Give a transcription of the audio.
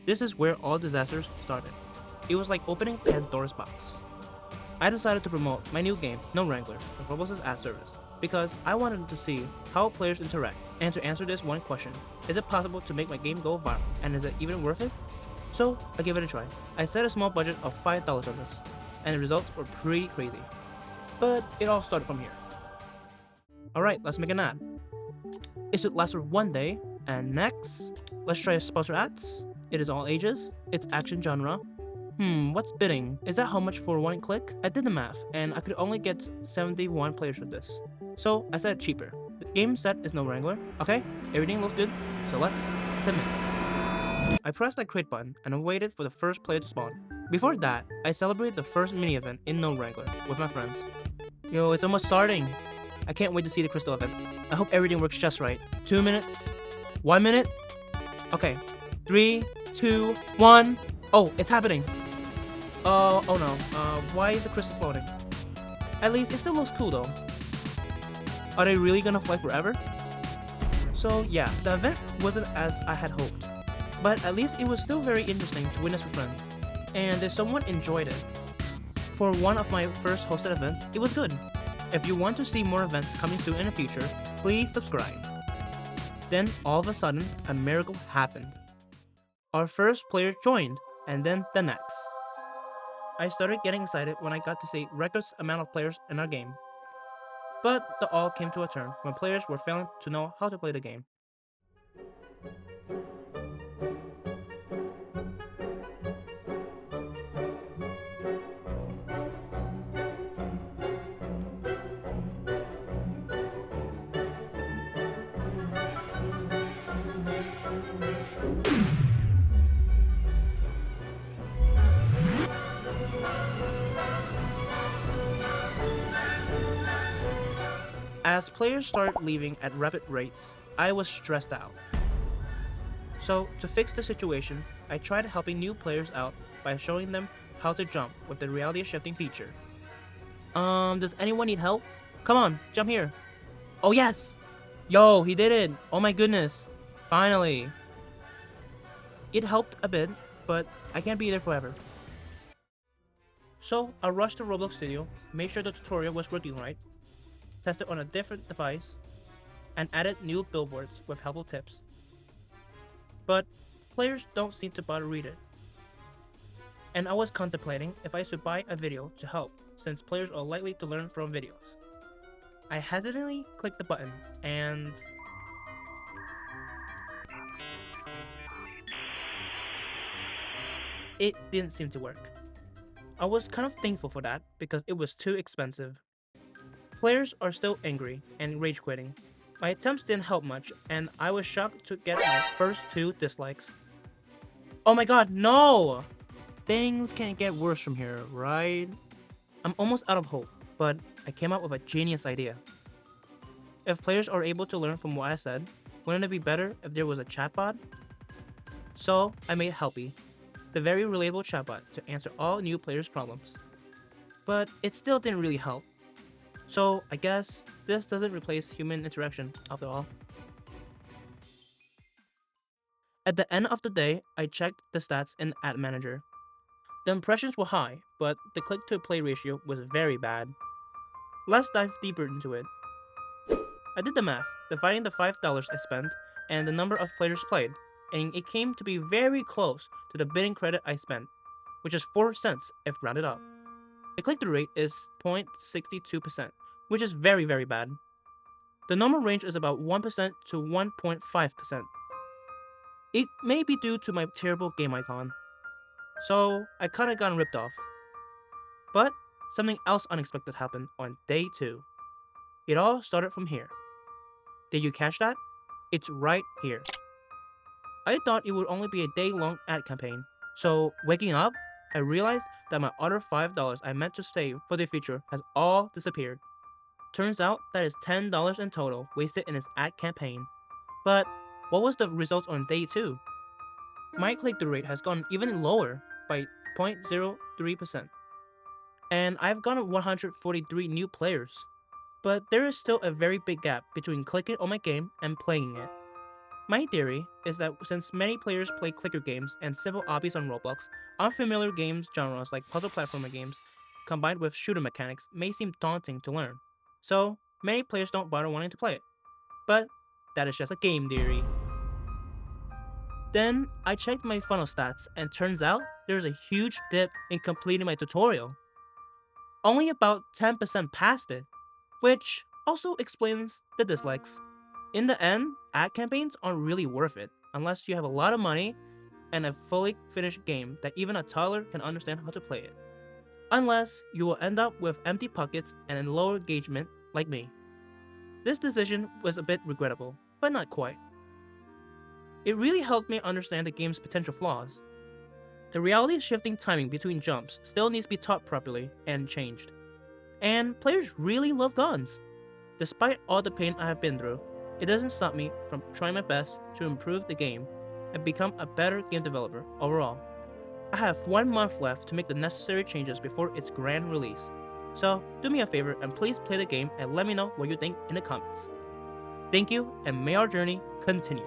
This is where all disasters started. It was like opening Pandora's box. I decided to promote my new game, Node Wrangler, on Roblox's ad service, because I wanted to see how players interact, and to answer this one question, is it possible to make my game go viral, and is it even worth it? So, I gave it a try. I set a small budget of $5 on this, and the results were pretty crazy. But it all started from here. Alright, let's make an ad. It should last for 1 day, and next, let's try sponsor ads. It is all ages, it's action genre. What's bidding? Is that how much for one click? I did the math, and I could only get 71 players for this. So I set it cheaper. The game set is Node Wrangler. Okay, everything looks good, so let's submit. I pressed the create button, and I waited for the first player to spawn. Before that, I celebrated the first mini event in Node Wrangler with my friends. Yo, it's almost starting. I can't wait to see the crystal event. I hope everything works just right. 2 minutes? 1 minute? Okay. 3, 2, 1. Oh, it's happening. Oh no. Why is the crystal floating? At least it still looks cool though. Are they really gonna fly forever? So yeah, the event wasn't as I had hoped. But at least it was still very interesting to witness with friends. And if someone enjoyed it, for one of my first hosted events, it was good. If you want to see more events coming soon in the future, please subscribe. Then all of a sudden, a miracle happened. Our first player joined, and then the next. I started getting excited when I got to see records amount of players in our game. But the all came to a turn when players were failing to know how to play the game. As players started leaving at rapid rates, I was stressed out. So, to fix the situation, I tried helping new players out by showing them how to jump with the reality shifting feature. Does anyone need help? Come on, jump here. Oh yes! Yo, he did it! Oh my goodness! Finally! It helped a bit, but I can't be there forever. So, I rushed to Roblox Studio, made sure the tutorial was working right, tested on a different device, and added new billboards with helpful tips. But players don't seem to bother read it. And I was contemplating if I should buy a video to help, since players are likely to learn from videos. I hesitantly clicked the button, and it didn't seem to work. I was kind of thankful for that because it was too expensive. Players are still angry and rage quitting. My attempts didn't help much, and I was shocked to get my first 2 dislikes. Oh my god, no! Things can't get worse from here, right? I'm almost out of hope, but I came up with a genius idea. If players are able to learn from what I said, wouldn't it be better if there was a chatbot? So I made Helpy, the very relatable chatbot to answer all new players' problems. But it still didn't really help. So I guess this doesn't replace human interaction after all. At the end of the day, I checked the stats in Ad Manager. The impressions were high, but the click to play ratio was very bad. Let's dive deeper into it. I did the math, dividing the $5 I spent and the number of players played, and it came to be very close to the bidding credit I spent, which is 4 cents if rounded up. The click-through rate is 0.62%, which is very bad. The normal range is about 1% to 1.5%. It may be due to my terrible game icon. So I kinda got ripped off. But something else unexpected happened on day 2. It all started from here. Did you catch that? It's right here. I thought it would only be a day-long ad campaign. So waking up, I realized that my other $5 I meant to save for the future has all disappeared. Turns out that is $10 in total wasted in his ad campaign. But what was the results on day 2? My click-through rate has gone even lower by 0.03%. And I've gotten 143 new players. But there is still a very big gap between clicking on my game and playing it. My theory is that since many players play clicker games and simple obbies on Roblox, unfamiliar games genres like puzzle platformer games combined with shooter mechanics may seem daunting to learn. So, many players don't bother wanting to play it. But that is just a game theory. Then I checked my funnel stats and turns out there's a huge dip in completing my tutorial. Only about 10% passed it, which also explains the dislikes. In the end, ad campaigns aren't really worth it unless you have a lot of money and a fully finished game that even a toddler can understand how to play it. Unless you will end up with empty pockets and lower engagement like me. This decision was a bit regrettable, but not quite. It really helped me understand the game's potential flaws. The reality shifting timing between jumps still needs to be taught properly and changed. And players really love guns. Despite all the pain I have been through, it doesn't stop me from trying my best to improve the game and become a better game developer overall. I have 1 month left to make the necessary changes before its grand release. So do me a favor and please play the game and let me know what you think in the comments. Thank you, and may our journey continue.